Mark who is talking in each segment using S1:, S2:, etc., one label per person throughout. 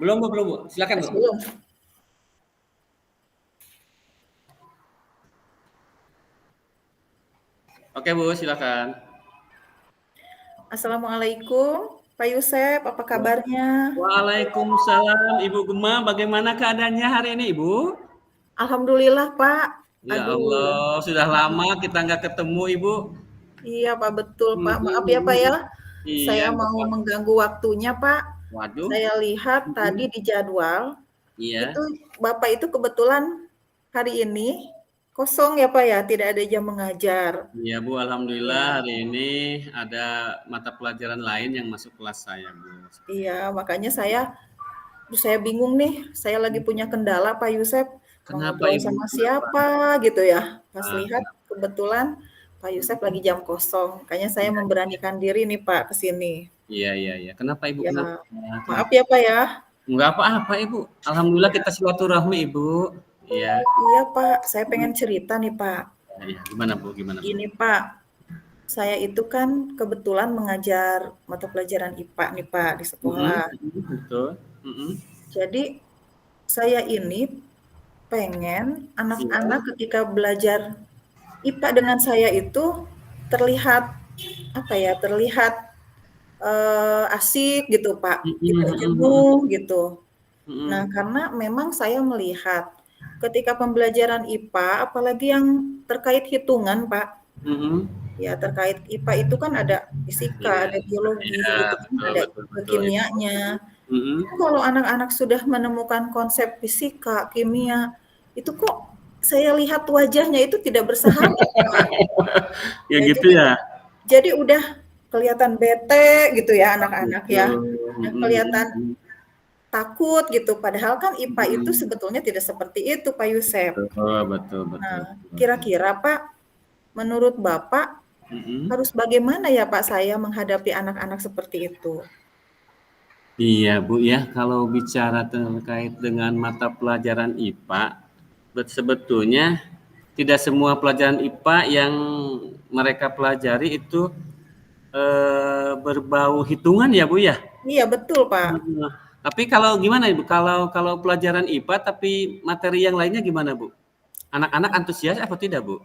S1: Belum Bu, belum Bu. Silakan Bu.
S2: Masih belum?
S1: Oke Bu, silakan.
S2: Assalamualaikum, Pak Yusef, apa kabarnya?
S1: Waalaikumsalam Ibu Gema, bagaimana keadaannya hari ini Ibu?
S2: Alhamdulillah, Pak.
S1: Ya
S2: Aduh,
S1: Allah, sudah lama kita nggak ketemu Ibu.
S2: iya Pak, betul Pak. Maaf ya Pak ya,
S1: Mhm. Iya,
S2: saya
S1: nggak
S2: mau
S1: apa-apa.
S2: mengganggu waktunya Pak.
S1: Waduh.
S2: Saya lihat tadi
S1: Mhm.
S2: di jadwal, itu
S1: Iya.
S2: Bapak itu kebetulan hari ini kosong ya Pak ya, tidak ada jam mengajar.
S1: Iya Bu, alhamdulillah
S2: Ya,
S1: hari ini ada mata pelajaran lain yang masuk kelas saya Bu.
S2: iya, makanya saya bingung nih, saya lagi punya kendala Pak Yusef, mau
S1: Kenapa
S2: ngobrol
S1: Ibu?
S2: sama
S1: Kenapa?
S2: siapa gitu ya. Pas
S1: Ah,
S2: lihat
S1: kenapa?
S2: kebetulan Pak Yusef lagi
S1: Mhm.
S2: jam kosong, makanya saya
S1: Iya,
S2: memberanikan diri nih Pak ke sini.
S1: iya, iya, iya. Kenapa Ibu?
S2: Ya,
S1: Kenapa?
S2: maaf
S1: Kenapa?
S2: ya Pak ya.
S1: Enggak apa-apa Ibu. Alhamdulillah kita silaturahmi Ibu. Iya.
S2: Iya Pak, saya pengen cerita nih Pak.
S1: Iya. Gimana Bu? Gimana Bu?
S2: Gini Pak, saya itu kan kebetulan mengajar mata pelajaran IPA nih Pak di
S1: Mhm,
S2: sekolah.
S1: mhm, betul. Mhm.
S2: Jadi saya ini pengen
S1: Iya.
S2: anak-anak ketika belajar IPA dengan saya itu terlihat apa ya, terlihat, asik gitu, Pak,
S1: Mhm,
S2: tidak
S1: mhm,
S2: jenuh
S1: mhm.
S2: gitu. Nah,
S1: Mhm.
S2: karena memang saya melihat ketika pembelajaran IPA, apalagi yang terkait hitungan, Pak,
S1: Mhm.
S2: ya terkait IPA itu kan ada fisika,
S1: Iya.
S2: ada biologi
S1: Iya,
S2: gitu kan,
S1: betul,
S2: ada
S1: betul, betul Ibu.
S2: kimianya.
S1: Mhm.
S2: Itu kalau anak-anak sudah menemukan konsep fisika, kimia, itu kok saya lihat wajahnya itu tidak bersahabat, Pak.
S1: Ya
S2: Ya
S1: gitu
S2: jadi
S1: ya?
S2: jadi udah kelihatan bete gitu ya anak-anak ya,
S1: Betul.
S2: udah
S1: Mhm,
S2: kelihatan
S1: mhm,
S2: takut gitu, padahal kan IPA itu
S1: mhm.
S2: sebetulnya tidak seperti itu, Pak Yusef.
S1: Betul, betul, betul,
S2: Nah,
S1: betul.
S2: kira-kira Pak, menurut Bapak
S1: Mhm.
S2: harus bagaimana ya Pak saya menghadapi anak-anak seperti itu?
S1: Iya Bu ya, kalau bicara terkait dengan mata pelajaran IPA, sebetulnya tidak semua pelajaran IPA yang mereka pelajari itu berbau hitungan ya Bu ya?
S2: Iya betul Pak.
S1: Heeh. Tapi kalau gimana Ibu, kalau kalau pelajaran IPA tapi materi yang lainnya gimana Bu? Anak-anak antusias apa tidak Bu?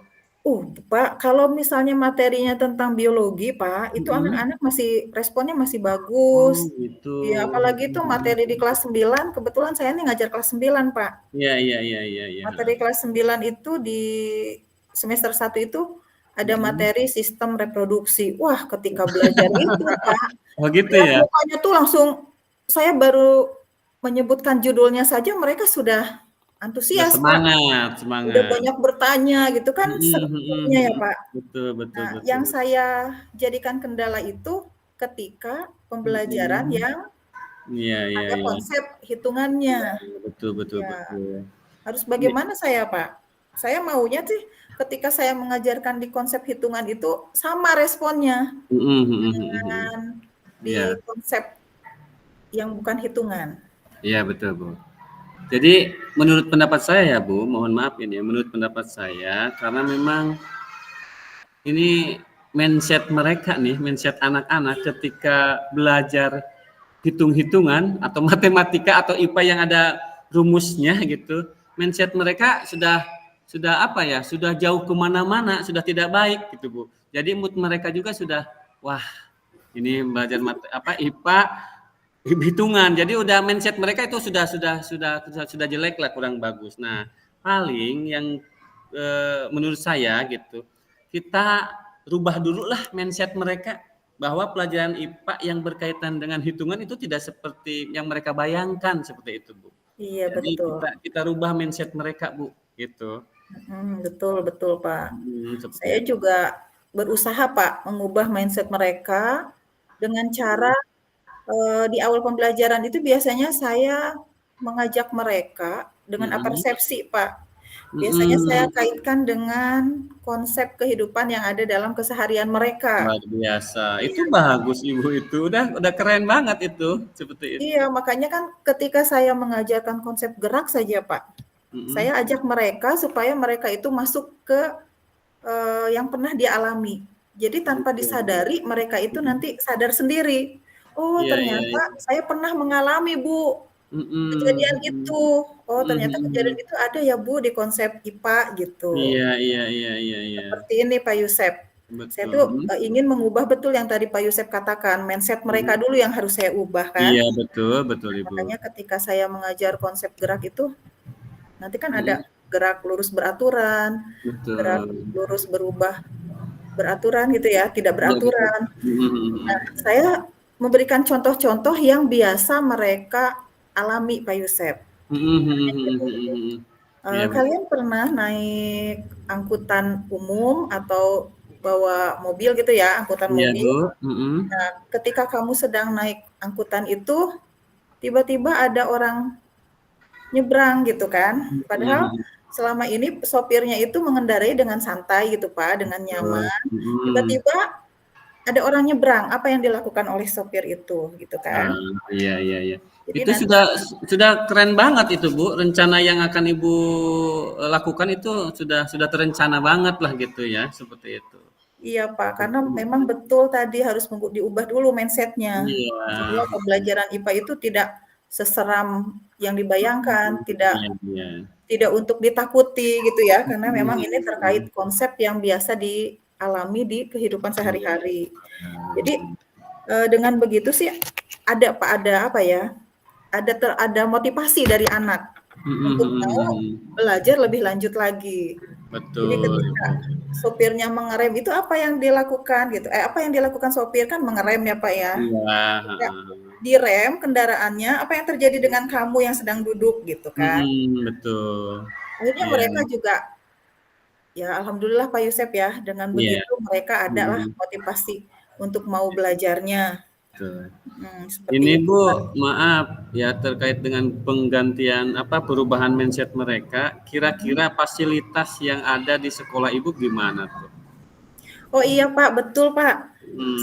S2: Pak, kalau misalnya materinya tentang biologi, Pak, itu
S1: Mhm.
S2: anak-anak masih responnya masih
S1: Oh
S2: bagus.
S1: gitu.
S2: Ya, apalagi itu materi di kelas 9, kebetulan saya ini ngajar kelas 9, Pak.
S1: Iya, iya, iya, iya, iya.
S2: Materi kelas 9 itu di semester 1 itu ada
S1: Mhm.
S2: materi sistem reproduksi. Wah, ketika belajar itu, Pak,
S1: Oh gitu
S2: lihat
S1: ya?
S2: mukanya tuh langsung saya baru menyebutkan judulnya saja mereka sudah
S1: Udah
S2: antusias, Pak.
S1: semangat,
S2: Udah
S1: semangat.
S2: banyak bertanya gitu kan
S1: Mhm, mhm,
S2: serunya ya,
S1: mhm.
S2: Pak.
S1: Betul, betul,
S2: Nah,
S1: betul,
S2: yang
S1: betul.
S2: saya jadikan kendala itu ketika pembelajaran
S1: Mhm.
S2: yang
S1: Iya, iya,
S2: ada
S1: iya.
S2: konsep hitungannya.
S1: Betul, betul,
S2: Ya,
S1: betul.
S2: harus
S1: Ini
S2: bagaimana saya, Pak? Saya maunya sih ketika saya mengajarkan di konsep hitungan itu sama responnya
S1: mhm, mhm, mhm, mhm.
S2: dengan
S1: Iya,
S2: di konsep yang bukan hitungan.
S1: iya betul, Bu. Jadi menurut pendapat saya ya, Bu, mohon maaf ini ya, menurut pendapat saya karena memang ini mindset mereka nih, mindset anak-anak ketika belajar hitung-hitungan atau matematika atau IPA yang ada rumusnya gitu, mindset mereka sudah apa ya, sudah jauh kemana-mana, sudah tidak baik gitu Bu. Jadi mood mereka juga sudah, wah ini belajar apa IPA hitungan. Jadi udah mindset mereka itu sudah jelek lah, kurang bagus. Nah paling yang menurut saya gitu, kita rubah dulu lah mindset mereka bahwa pelajaran IPA yang berkaitan dengan hitungan itu tidak seperti yang mereka bayangkan seperti itu, Bu.
S2: Iya,
S1: Jadi
S2: betul.
S1: kita rubah mindset mereka, Bu, gitu.
S2: Betul betul, Pak.
S1: Seperti
S2: Saya
S1: itu.
S2: juga berusaha, Pak, mengubah mindset mereka dengan cara di awal pembelajaran itu biasanya saya mengajak mereka dengan
S1: Mhm.
S2: persepsi, Pak. Biasanya saya
S1: Mhm.
S2: kaitkan dengan konsep kehidupan yang ada dalam keseharian mereka.
S1: Luar biasa. Itu
S2: Iya,
S1: bagus Ibu itu. Udah keren banget itu, seperti itu.
S2: iya, makanya kan ketika saya mengajarkan konsep gerak saja, Pak,
S1: Mhm.
S2: saya ajak mereka supaya mereka itu masuk ke yang pernah dia alami. Jadi tanpa
S1: Betul.
S2: disadari mereka itu
S1: Mhm.
S2: nanti sadar sendiri, "Oh
S1: Iya, iya,
S2: ternyata
S1: iya.
S2: saya pernah mengalami Bu." kejadian
S1: mhm,
S2: itu. Oh,
S1: mhm
S2: ternyata
S1: mhm
S2: kejadian
S1: mhm.
S2: itu ada ya Bu di konsep IPA gitu.
S1: Iya iya iya iya iya.
S2: Seperti ini Pak Yusef. Saya
S1: Betul,
S2: tuh
S1: mhm,
S2: ingin mengubah betul yang tadi Pak Yusef katakan, mindset mereka
S1: mhm.
S2: dulu yang harus saya ubah kan.
S1: Iya betul betul Ibu.
S2: Makanya ketika saya mengajar konsep gerak itu, nanti kan ada
S1: Mhm,
S2: gerak lurus beraturan, gerak
S1: betul.
S2: lurus berubah beraturan gitu ya, tidak
S1: Iya betul.
S2: beraturan.
S1: Mhm mhm
S2: Nah,
S1: mhm.
S2: saya memberikan contoh-contoh yang biasa mereka alami Pak Yusef.
S1: Mhm mhm
S2: Kayak
S1: mhm
S2: gini,
S1: mhm mhm. Iya betul.
S2: kalian pernah naik angkutan umum atau bawa mobil gitu ya, angkutan
S1: Iya
S2: mobil.
S1: Bu, mhm.
S2: Nah, ketika kamu sedang naik angkutan itu, tiba-tiba ada orang nyebrang gitu kan.
S1: Mhm
S2: Padahal
S1: mhm.
S2: selama ini sopirnya itu mengendarai dengan santai gitu Pak, dengan
S1: Betul,
S2: nyaman.
S1: mhm.
S2: Tiba-tiba ada orang nyebrang, apa yang dilakukan oleh sopir itu gitu kan.
S1: Ah, iya iya iya.
S2: Jadi
S1: Itu
S2: nanti
S1: sudah keren banget itu, Bu, rencana yang akan Ibu, lakukan itu sudah terencana banget lah gitu ya, seperti itu.
S2: iya Pak, karena
S1: Mhm.
S2: memang betul tadi harus diubah dulu mindset-nya. Bahwa
S1: Iya,
S2: pembelajaran IPA itu tidak seseram yang dibayangkan,
S1: mhm,
S2: tidak
S1: iya iya.
S2: tidak untuk ditakuti gitu ya, karena
S1: Mhm
S2: memang ini terkait
S1: mhm.
S2: konsep yang biasa dialami di kehidupan
S1: Iya,
S2: sehari-hari. Jadi,
S1: betul.
S2: dengan begitu sih ada Pak, ada apa ya, ada motivasi dari anak
S1: Mhm
S2: untuk
S1: mhm
S2: mau
S1: mhm.
S2: belajar lebih lanjut lagi. Jadi
S1: Betul,
S2: ketika
S1: Ibu.
S2: sopirnya mengerem itu apa yang dilakukan gitu, apa yang dilakukan sopir kan mengerem ya, Pak, ya.
S1: Iya,
S2: Ketika
S1: heeh.
S2: direm kendaraannya, apa yang terjadi dengan kamu yang sedang duduk gitu kan.
S1: Mhm, betul.
S2: Akhirnya
S1: Iya
S2: mereka juga ya alhamdulillah Pak Yusef ya, dengan
S1: iya,
S2: begitu mereka adalah
S1: mhm,
S2: motivasi untuk mau belajarnya.
S1: betul.
S2: Seperti
S1: Ini
S2: itu,
S1: Bu,
S2: Pak.
S1: maaf ya terkait dengan penggantian apa perubahan mindset mereka,
S2: Mhm.
S1: kira-kira fasilitas yang ada di sekolah Ibu gimana tuh?
S2: Oh iya Pak, betul Pak.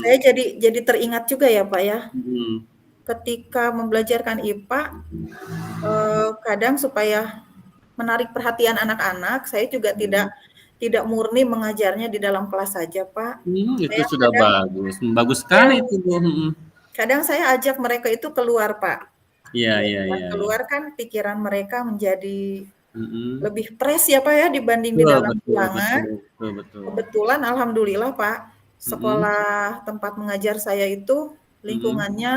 S2: Saya
S1: Hmm,
S2: jadi teringat juga ya Pak ya,
S1: hmm,
S2: ketika membelajarkan IPA, kadang supaya menarik perhatian anak-anak, saya juga tidak
S1: hmm.
S2: tidak murni mengajarnya di dalam kelas saja, Pak.
S1: Itu
S2: Saya
S1: sudah
S2: kadang
S1: bagus, bagus
S2: ya,
S1: sekali itu Bu, mhm.
S2: kadang saya ajak mereka itu keluar, Pak.
S1: Iya
S2: Ya,
S1: iya
S2: dengan
S1: iya iya,
S2: keluar kan pikiran mereka menjadi
S1: mhm.
S2: lebih fresh ya, Pak, ya, dibanding di
S1: Betul
S2: dalam
S1: betul
S2: ruangan.
S1: betul betul betul,
S2: Kebetulan alhamdulillah, Pak,
S1: mhm
S2: sekolah tempat mengajar saya itu
S1: mhm.
S2: lingkungannya,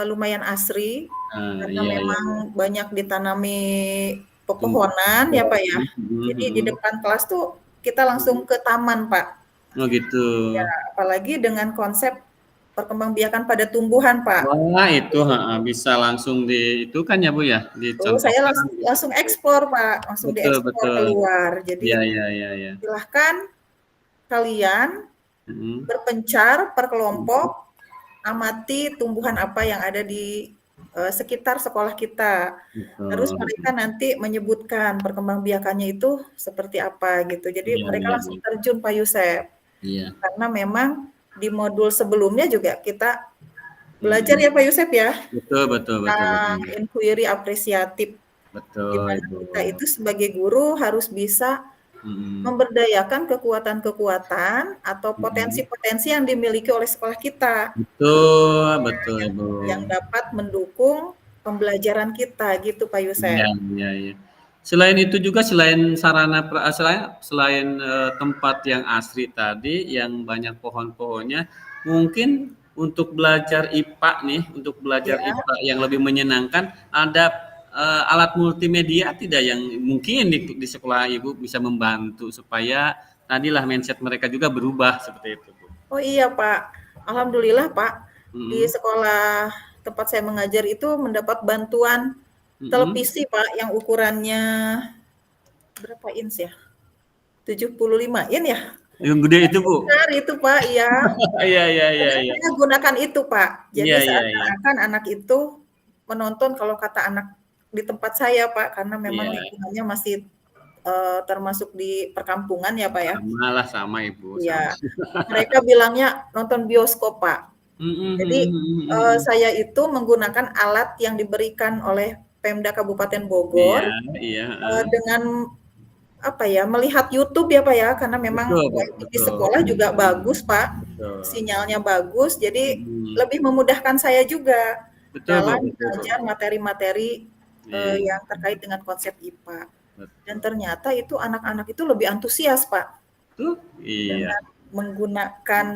S2: lumayan asri, karena
S1: Iya iya
S2: memang
S1: iya,
S2: banyak ditanami
S1: tumbuh
S2: pepohonan ya, Pak, ya.
S1: mhm mhm
S2: Jadi di
S1: mhm.
S2: depan kelas tuh kita langsung ke taman, Pak.
S1: Oh gitu.
S2: Ya, apalagi dengan konsep perkembangbiakan pada tumbuhan, Pak.
S1: Wah itu, heeh, bisa langsung di itu kan ya, Bu, ya,
S2: Itu saya
S1: dicontohkan gitu.
S2: langsung eksplor, Pak, langsung
S1: Betul
S2: diekspor
S1: betul.
S2: keluar.
S1: Iya
S2: Jadi
S1: iya iya iya.
S2: silahkan kalian
S1: Mhm,
S2: berpencar per
S1: mhm,
S2: kelompok, amati tumbuhan apa yang ada di sekitar sekolah kita. Terus
S1: betul.
S2: mereka nanti menyebutkan perkembangbiakannya itu seperti apa gitu. Jadi
S1: Iya
S2: mereka
S1: iya
S2: langsung
S1: iya.
S2: terjun Pak Yusef.
S1: Iya,
S2: Karena memang di modul sebelumnya juga kita belajar
S1: mhm.
S2: ya Pak Yusef ya,
S1: Betul betul betul
S2: tentang
S1: betul.
S2: inquiry apresiatif. Di
S1: Betul,
S2: mana
S1: Ibu.
S2: kita itu sebagai guru harus bisa
S1: Mhm,
S2: memberdayakan kekuatan-kekuatan atau
S1: mhm.
S2: potensi-potensi yang dimiliki oleh sekolah kita.
S1: Betul betul, Ibu.
S2: Yang dapat mendukung pembelajaran kita gitu Pak
S1: Iya
S2: Yusef.
S1: iya iya. Selain itu juga selain sarana selain, tempat yang asri tadi, yang banyak pohon-pohonnya, mungkin untuk belajar IPA nih, untuk belajar
S2: Ya,
S1: IPA yang lebih menyenangkan, ada, alat multimedia tidak yang mungkin di sekolah Ibu bisa membantu supaya tadilah mindset mereka juga berubah seperti itu, Bu?
S2: oh iya Pak, alhamdulillah Pak, di
S1: Mhm
S2: sekolah tempat saya mengajar itu mendapat bantuan
S1: mhm.
S2: televisi Pak yang ukurannya berapa inch ya? 75 in ya?
S1: Yang gede itu, Bu?
S2: Besar itu Pak, iya.
S1: Iya iya iya
S2: Pokoknya
S1: iya.
S2: saya gunakan itu Pak. Jadi
S1: Iya iya iya.
S2: seakan-akan anak itu menonton kalau kata anak di tempat saya Pak, karena memang
S1: Iya.
S2: lingkungannya masih, termasuk di perkampungan ya Pak ya.
S1: Samalah, sama Ibu,
S2: Iya,
S1: sama.
S2: mereka bilangnya nonton bioskop Pak.
S1: Mhm
S2: Jadi,
S1: mhm mhm mhm.
S2: saya itu menggunakan alat yang diberikan oleh Pemda Kabupaten Bogor,
S1: Iya iya, heeh.
S2: dengan apa ya, melihat YouTube ya Pak ya, karena memang
S1: Betul, Bu,
S2: wifi di
S1: betul.
S2: sekolah juga bagus Pak,
S1: Betul.
S2: sinyalnya bagus, jadi
S1: Mhm.
S2: lebih memudahkan saya juga.
S1: Betul, Bu,
S2: dalam
S1: betul, Bu.
S2: mengajar materi-materi,
S1: Iya,
S2: yang terkait dengan konsep IPA. Dan
S1: betul.
S2: ternyata itu anak-anak itu lebih antusias, Pak,
S1: Tuh, iya.
S2: dengan menggunakan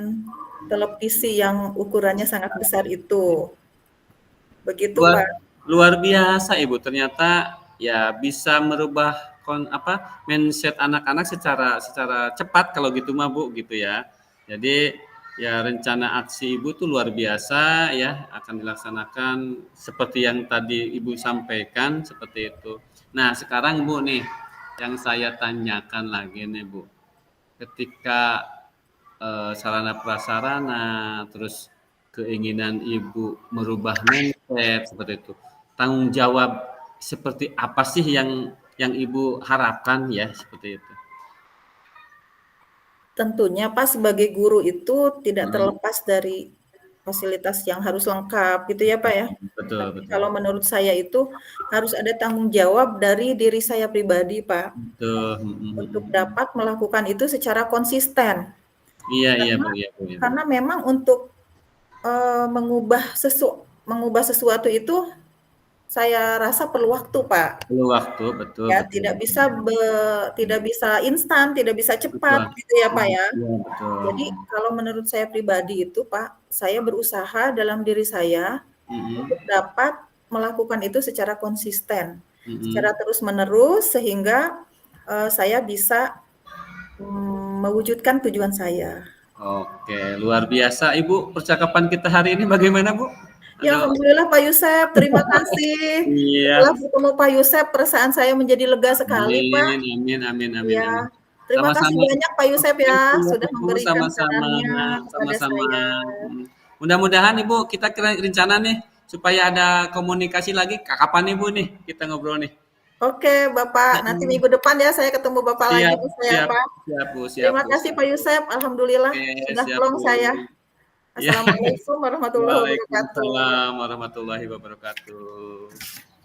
S2: televisi yang ukurannya sangat besar itu. Begitu,
S1: Luar
S2: Pak.
S1: luar biasa, Ibu, ternyata ya bisa merubah mindset anak-anak secara secara cepat kalau gitu mah, Bu, gitu ya. Jadi ya rencana aksi Ibu tuh luar biasa ya, akan dilaksanakan seperti yang tadi Ibu sampaikan seperti itu. Nah, sekarang Bu nih, yang saya tanyakan lagi nih, Bu. Ketika sarana prasarana, terus keinginan ibu merubah mindset seperti itu. Tanggung jawab seperti apa sih yang ibu harapkan ya seperti itu?
S2: Tentunya Pak sebagai guru itu tidak
S1: Mhm.
S2: terlepas dari fasilitas yang harus lengkap gitu ya Pak ya.
S1: Betul,
S2: Tapi
S1: betul.
S2: kalau menurut saya itu harus ada tanggung jawab dari diri saya pribadi Pak,
S1: Betul, mhm,
S2: untuk
S1: mhm.
S2: dapat melakukan itu secara konsisten.
S1: Iya, iya
S2: Karena
S1: Bu, iya Bu, iya Bu.
S2: karena memang untuk, mengubah sesuatu itu saya rasa perlu waktu Pak.
S1: Perlu waktu, betul,
S2: Ya,
S1: betul, betul.
S2: tidak bisa instan, tidak bisa cepat
S1: Betul.
S2: gitu ya, Pak, ya.
S1: Iya, betul.
S2: Jadi kalau menurut saya pribadi itu, Pak, saya berusaha dalam diri saya
S1: Mhm,
S2: untuk dapat melakukan itu secara konsisten, secara
S1: mhm.
S2: terus-menerus sehingga, saya bisa, mewujudkan tujuan saya.
S1: Oke, luar biasa Ibu, percakapan kita hari ini bagaimana Bu?
S2: Ya,
S1: Ada
S2: alhamdulillah Pak Yusef, terima kasih. Setelah
S1: iya.
S2: bertemu Pak Yusef, perasaan saya menjadi lega sekali, Pak.
S1: Amin, amin, amin, amin,
S2: Iya,
S1: amin.
S2: terima kasih
S1: Sama-sama.
S2: banyak Pak Yusef
S1: Oke,
S2: ya,
S1: siap
S2: sudah
S1: Ibu,
S2: memberikan
S1: sama-sama,
S2: sarannya kepada
S1: sama-sama.
S2: saya.
S1: Mudah-mudahan Ibu kita rencana nih supaya ada komunikasi lagi. Kapan Ibu nih kita ngobrol nih?
S2: Oke Bapak, nanti
S1: Mm-mm.
S2: minggu depan ya saya ketemu Bapak lagi
S1: Siap,
S2: bisa ya
S1: siap,
S2: Pak.
S1: siap Bu, siap
S2: Terima
S1: Bu,
S2: kasih
S1: siap
S2: Pak
S1: Bu.
S2: Yusef, alhamdulillah
S1: Oke,
S2: sudah
S1: siap
S2: plong
S1: Bu.
S2: saya.
S1: Ya.
S2: Assalamualaikum warahmatullahi wabarakatuh.
S1: Waalaikumsalam warahmatullahi wabarakatuh.